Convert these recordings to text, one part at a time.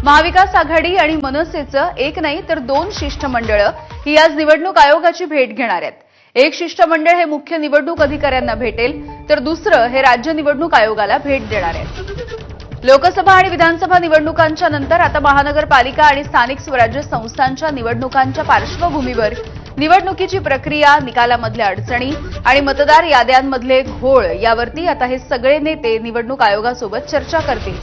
महाविकास आघाडी आणि मनसेचं एक नाही तर दोन शिष्टमंडळं ही आज निवडणूक आयोगाची भेट घेणार आहेत. एक शिष्टमंडळ हे मुख्य निवडणूक अधिकाऱ्यांना भेटेल तर दुसरं हे राज्य निवडणूक आयोगाला भेट देणार आहे. लोकसभा आणि विधानसभा निवडणुकांच्या नंतर आता महानगरपालिका आणि स्थानिक स्वराज्य संस्थांच्या निवडणुकांच्या पार्श्वभूमीवर निवडणुकीची प्रक्रिया, निकालामधल्या अडचणी आणि मतदार याद्यांमधले घोळ यावरती आता हे सगळे नेते निवडणूक आयोगासोबत चर्चा करतील.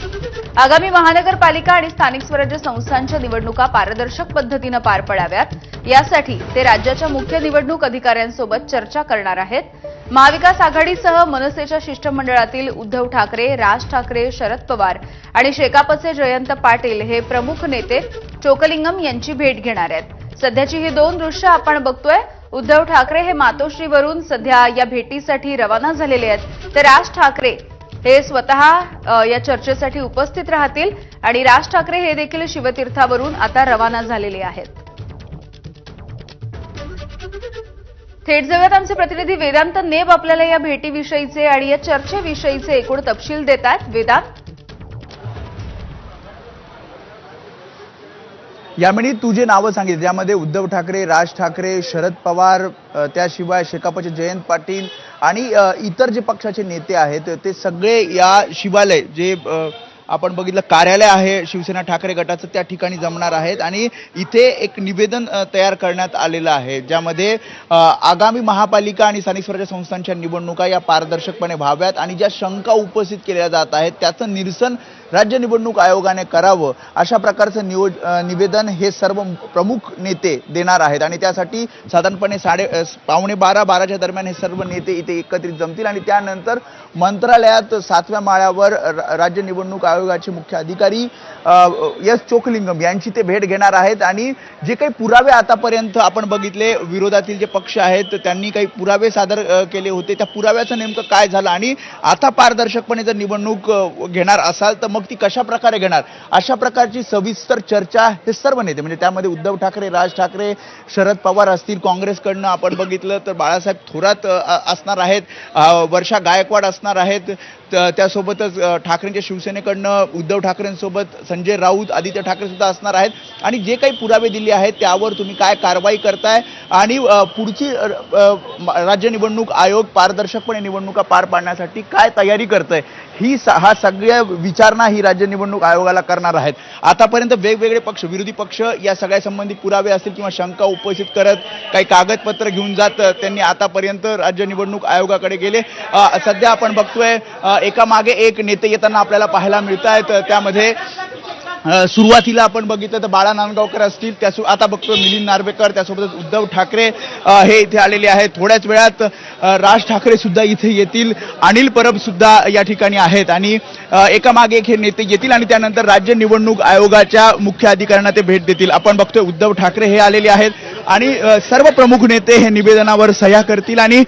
आगामी महानगरपालिका आणि स्थानिक स्वराज्य संस्थांच्या निवडणुका पारदर्शक पद्धतीनं पार पडाव्यात यासाठी ते राज्याच्या मुख्य निवडणूक अधिकाऱ्यांसोबत चर्चा करणार आहेत. महाविकास आघाडीसह मनसेच्या शिष्टमंडळातील उद्धव ठाकरे, राज ठाकरे, शरद पवार आणि शेकापचे जयंत पाटील हे प्रमुख नेते चोकलिंगम यांची भेट घेणार आहेत. सध्याची ही दोन दृश्य आपण बघतोय. उद्धव ठाकरे हे मातोश्रीवरून सध्या या भेटीसाठी रवाना झालेले आहेत, तर राज ठाकरे हे स्वतः या चर्चेसाठी उपस्थित राहतील आणि राज ठाकरे हे देखील शिवतीर्थावरून आता रवाना झालेले आहेत. थेट जाऊयात आमचे प्रतिनिधी वेदांत नेब आपल्याला या भेटीविषयीचे आणि या चर्चेविषयीचे एकूण तपशील देतात. वेदांत, यामिनी तू जे नावं सांगितली त्यामध्ये उद्धव ठाकरे, राज ठाकरे, शरद पवार, त्याशिवाय शेकापचे जयंत पाटील आणि इतर जे पक्षाचे नेते आहेत ते सगळे या शिवालय जे आपण बघितलं कार्यालय आहे शिवसेना ठाकरे गटाचं त्या ठिकाणी जमणार आहेत आणि इथे एक निवेदन तयार करण्यात आलेलं आहे ज्यामध्ये आगामी महापालिका आणि स्थानिक स्वराज्य संस्थांच्या निवडणुका या पारदर्शकपणे व्हाव्यात आणि ज्या शंका उपस्थित केल्या जात आहेत त्याचं निरसन राज्य निवडणूक आयोगाने करावं अशा प्रकारचं निवेदन हे सर्व प्रमुख नेते देणार आहेत आणि त्यासाठी साधारणपणे 11:15-12च्या दरम्यान हे सर्व नेते इथे एकत्रित जमतील आणि त्यानंतर मंत्रालयात 7व्या माळ्यावर राज्य निवडणूक आयोगाचे मुख्य अधिकारी एस चोकलिंगम यांची ते भेट घेणार आहेत आणि जे काही पुरावे आतापर्यंत आपण बघितले विरोधातील जे पक्ष आहेत त्यांनी काही पुरावे सादर केले होते त्या पुराव्याचं नेमकं काय झालं आणि आता पारदर्शकपणे जर निवडणूक घेणार असाल तर मग ती कशा प्रकारे घेणार अशा प्रकारची सविस्तर चर्चा हे सर्व नेते म्हणजे त्यामध्ये उद्धव ठाकरे, राज ठाकरे, शरद पवार असतील, काँग्रेसकडनं आपण बघितलं तर बाळासाहेब थोरात असणार आहेत, वर्षा गायकवाड असणार आहेत, त्यासोबतच ठाकरेंच्या शिवसेनेकडनं उद्धव ठाकरेंसोबत संजय राऊत, आदित्य ठाकरे सुद्धा असणार आहेत आणि जे काही पुरावे दिले आहेत त्यावर तुम्ही काय कारवाई करताय आणि पुढची राज्य निवडणूक आयोग पारदर्शकपणे निवडणुका पार पाडण्यासाठी काय तयारी करतंय हा सगळ्या विचारणा ही राज्य निवडणूक आयोगाला करणार आहेत. आतापर्यंत वेगवेगळे पक्ष विरोधी पक्ष या सगळ्या संबंधी पुरावे असतील किंवा शंका उपस्थित करत काही कागदपत्र घेऊन जात त्यांनी आतापर्यंत राज्य निवडणूक आयोगाकडे गेले. सध्या आपण बघतोय एका मागे एक नेते येताना आपल्याला पाहायला मिळत आहेत. त्यामध्ये सुरुवातीला आपण बघितलं तर बाळा नांदगावकर असतील, आता बघतो मिलिंद नार्वेकर, त्यासोबतच उद्धव ठाकरे हे इथे आलेले आहेत. थोड्याच वेळात राज ठाकरे सुद्धा इथे येतील, अनिल परब सुद्धा या ठिकाणी आहेत आणि एकामागे एक हे नेते येतील आणि त्यानंतर राज्य निवडणूक आयोगाच्या मुख्य अधिकाऱ्यांना ते भेट देतील. आपण बघतोय उद्धव ठाकरे हे आलेले आहेत आणि सर्व प्रमुख नेते हे निवेदनावर सह्या करतील आणि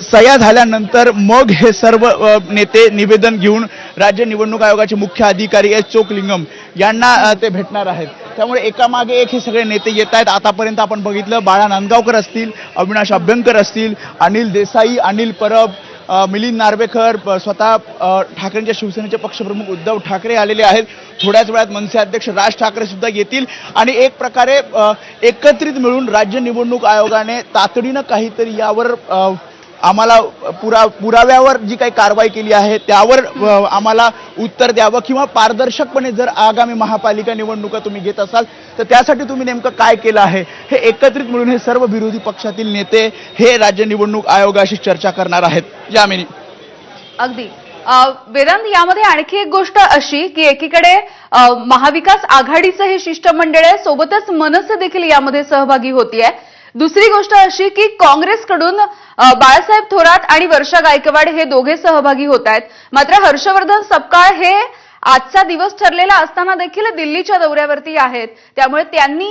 सह्या झाल्यानंतर मग हे सर्व नेते निवेदन घेऊन राज्य निवडणूक आयोगाचे मुख्य अधिकारी एस चोकलिंगम यांना ते भेटणार आहेत. त्यामुळे एकामागे एक हे सगळे नेते येत आहेत. आतापर्यंत आपण बघितलं बाळा नांदगावकर असतील, अविनाश अभ्यंकर असतील, अनिल देसाई, अनिल परब, मिलिंद नार्वेकर, स्वतः ठाकरेंच्या शिवसेनेचे पक्षप्रमुख उद्धव ठाकरे आलेले आहेत. थोड्याच वेळात मनसे अध्यक्ष राज ठाकरे सुद्धा येतील आणि एक प्रकारे एकत्रित मिळून राज्य निवडणूक आयोगाने तातडीनं काहीतरी यावर आम्हाला पुराव्यावर जी काही कारवाई केली आहे त्यावर आम्हाला उत्तर द्यावं किंवा पारदर्शकपणे जर आगामी महापालिका निवडणुका तुम्ही घेत असाल तर त्यासाठी तुम्ही नेमकं काय केलं आहे हे एकत्रित मिळून हे सर्व विरोधी पक्षातील नेते हे राज्य निवडणूक आयोगाशी चर्चा करणार आहेत. यामिनी, अगदी वेदांत, यामध्ये आणखी एक गोष्ट अशी की एकीकडे महाविकास आघाडीचं हे शिष्टमंडळ आहे, सोबतच मनसे देखील यामध्ये सहभागी होतीये. दुसरी गोष्ट अशी की काँग्रेसकडून बाळासाहेब थोरात आणि वर्षा गायकवाड हे दोघे सहभागी होत आहेत. मात्र हर्षवर्धन सपकाळ हे आजचा दिवस ठरलेला असताना देखील दिल्लीच्या दौऱ्यावरती आहेत. त्यामुळे त्यांनी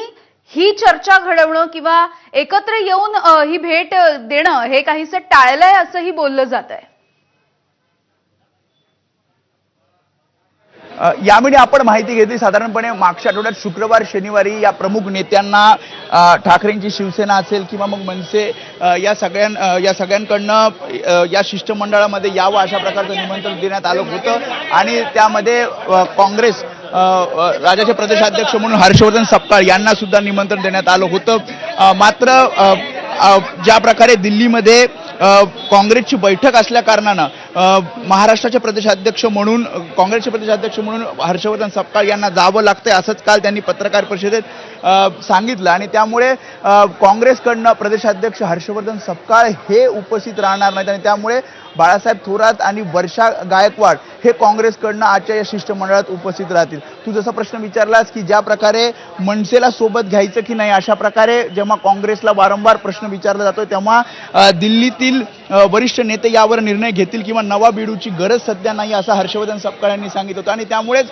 ही चर्चा घडवणं किंवा एकत्र येऊन ही भेट देणं हे काहीसं टाळलंय असंही बोललं जात आहे. यामध्ये आपण माहिती घेतली साधारणपणे मागच्या आठवड्यात शुक्रवार शनिवारी या प्रमुख नेत्यांना ठाकरेंची शिवसेना असेल किंवा मग मनसे या सगळ्यांकडनं या शिष्टमंडळामध्ये यावं अशा प्रकारचं निमंत्रण देण्यात आलं होतं आणि त्यामध्ये काँग्रेस राज्याचे प्रदेशाध्यक्ष म्हणून हर्षवर्धन सपकाळ यांना सुद्धा निमंत्रण देण्यात आलं होतं. मात्र ज्या प्रकारे दिल्लीमध्ये काँग्रेसची बैठक असल्या कारणानं महाराष्ट्राचे प्रदेशाध्यक्ष म्हणून काँग्रेसचे प्रदेशाध्यक्ष म्हणून हर्षवर्धन सपकाळ यांना जावं लागतंय असंच काल त्यांनी पत्रकार परिषदेत सांगितलं. आणि त्यामुळे काँग्रेसकडनं प्रदेशाध्यक्ष हर्षवर्धन सपकाळ हे उपस्थित राहणार नाहीत आणि त्यामुळे बाळासाहेब थोरात आणि वर्षा गायकवाड हे काँग्रेसकडनं आजच्या या शिष्टमंडळात उपस्थित राहतील. तू जसा प्रश्न विचारलास की ज्या प्रकारे मनसेला सोबत घ्यायचं की नाही, अशा प्रकारे जेव्हा काँग्रेसला वारंवार प्रश्न विचारला जातोय तेव्हा दिल्लीतील वरिष्ठ नेते यावर निर्णय घेतील किंवा नवा बिडूची गरज सध्या नाही असं हर्षवर्धन सपकाळ यांनी सांगितलं होतं. आणि त्यामुळेच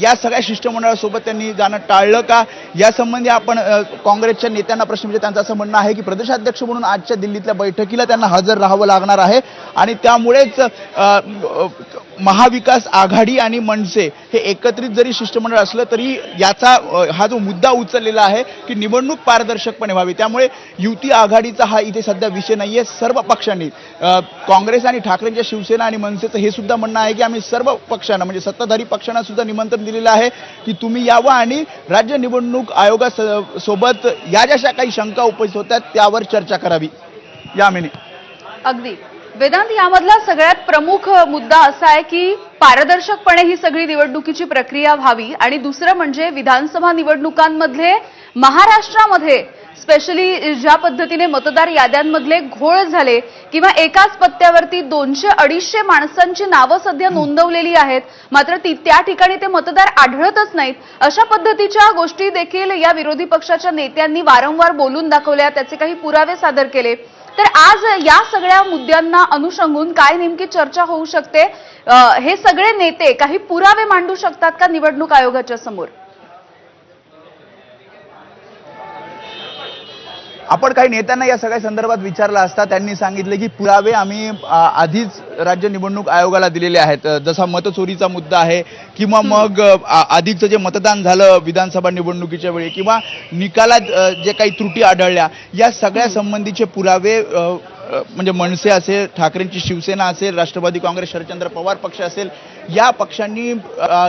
या सगळ्या शिष्टमंडळासोबत त्यांनी जाणं टाळलं का यासंबंधी आपण काँग्रेसच्या नेत्यांना प्रश्न विचारले. त्यांचं असं म्हणणं आहे की प्रदेशाध्यक्ष म्हणून आजच्या दिल्लीतल्या बैठकीला त्यांना हजर राहावं लागणार आहे आणि त्यामुळेच महाविकास आघाडी आणि मनसे हे एकत्रित जरी शिष्टमंडळ असलं तरी याचा हा जो मुद्दा उचललेला आहे की निवडणूक पारदर्शकपणे व्हावी, त्यामुळे युती आघाडीचा हा इथे सध्या विषय नाहीये. सर्व पक्षांनी काँग्रेस आणि ठाकरेंच्या शिवसेना आणि मनसेचं हे सुद्धा म्हणणं आहे की आम्ही सर्व पक्षांना म्हणजे सत्ताधारी पक्षांना सुद्धा निमंत्रण दिलेलं आहे की तुम्ही यावं आणि राज्य निवडणूक आयोगासोबत या ज्या काही शंका उपस्थित होत्या त्यावर चर्चा करावी. यामिनी अगदी वेदांत, यामधला सगळ्यात प्रमुख मुद्दा असा आहे की पारदर्शकपणे ही सगळी निवडणुकीची प्रक्रिया व्हावी आणि दुसरं म्हणजे विधानसभा निवडणुकांमधले महाराष्ट्रामध्ये स्पेशली ज्या पद्धतीने मतदार याद्यांमधले घोळ झाले किंवा एकाच पत्त्यावरती 200-250 माणसांची नावं सध्या नोंदवलेली आहेत मात्र त्या ठिकाणी ते मतदार आढळतच नाहीत, अशा पद्धतीच्या गोष्टी देखील या विरोधी पक्षाच्या नेत्यांनी वारंवार बोलून दाखवल्या, त्याचे काही पुरावे सादर केले. तर आज या सगळ्या मुद्द्यांना अनुषंगून काय नेमकी चर्चा होऊ शकते, हे सगळे नेते काही पुरावे मांडू शकतात का निवडणूक आयोगाच्या समोर? आपण काही नेत्यांना या सगळ्या संदर्भात विचारलं असता त्यांनी सांगितले की पुरावे आम्ही आधीच राज्य निवडणूक आयोगाला दिलेले आहेत, जसा मतचोरीचा मुद्दा आहे किंवा मग आधीचं जे मतदान झालं विधानसभा निवडणुकीच्या वेळी किंवा निकालात जे काही त्रुटी आढळल्या या सगळ्या संबंधीचे पुरावे म्हणजे मनसे असेल, ठाकरेंची शिवसेना असेल, राष्ट्रवादी काँग्रेस शरदचंद्र पवार पक्ष असेल, या पक्षांनी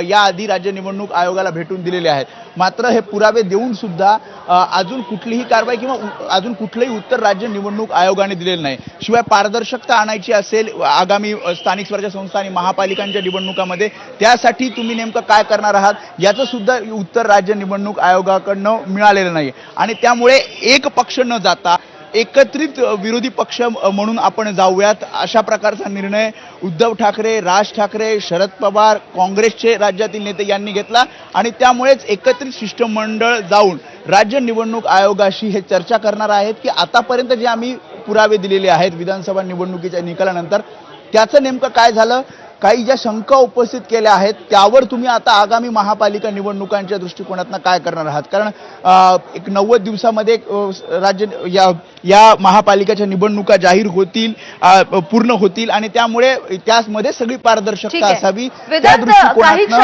याआधी राज्य निवडणूक आयोगाला भेटून दिलेले आहेत. मात्र हे पुरावे देऊन सुद्धा अजून कुठलीही कारवाई किंवा अजून कुठलंही उत्तर राज्य निवडणूक आयोगाने दिलेलं नाही. शिवाय पारदर्शकता आणायची असेल आगामी स्थानिक स्वराज्य संस्था आणि महापालिकांच्या निवडणुकांमध्ये, त्यासाठी तुम्ही नेमकं काय करणार आहात याचं सुद्धा उत्तर राज्य निवडणूक आयोगाकडनं मिळालेलं नाही. आणि त्यामुळे एक पक्ष न जाता एकत्रित विरोधी पक्ष म्हणून आपण जाऊयात अशा प्रकारचा निर्णय उद्धव ठाकरे, राज ठाकरे, शरद पवार, काँग्रेसचे राज्यातील नेते यांनी घेतला आणि त्यामुळेच एकत्रित शिष्टमंडळ जाऊन राज्य निवडणूक आयोगाशी हे चर्चा करणार आहेत की आतापर्यंत जे आम्ही पुरावे दिलेले आहेत विधानसभा निवडणुकीच्या निकालानंतर त्याचं नेमकं काय झालं, काही ज्या शंका उपस्थित केल्या आहेत त्यावर तुम्ही आता आगामी महापालिका निवडणुकांच्या दृष्टिकोनातून काय करणार आहात. कारण एक 90 दिवसामध्ये राज्य या महापालिकेच्या निवडणुका जाहीर होतील, पूर्ण होतील आणि त्यामुळे त्यामध्ये सगळी पारदर्शकता असावी त्या दृष्टिकोनातून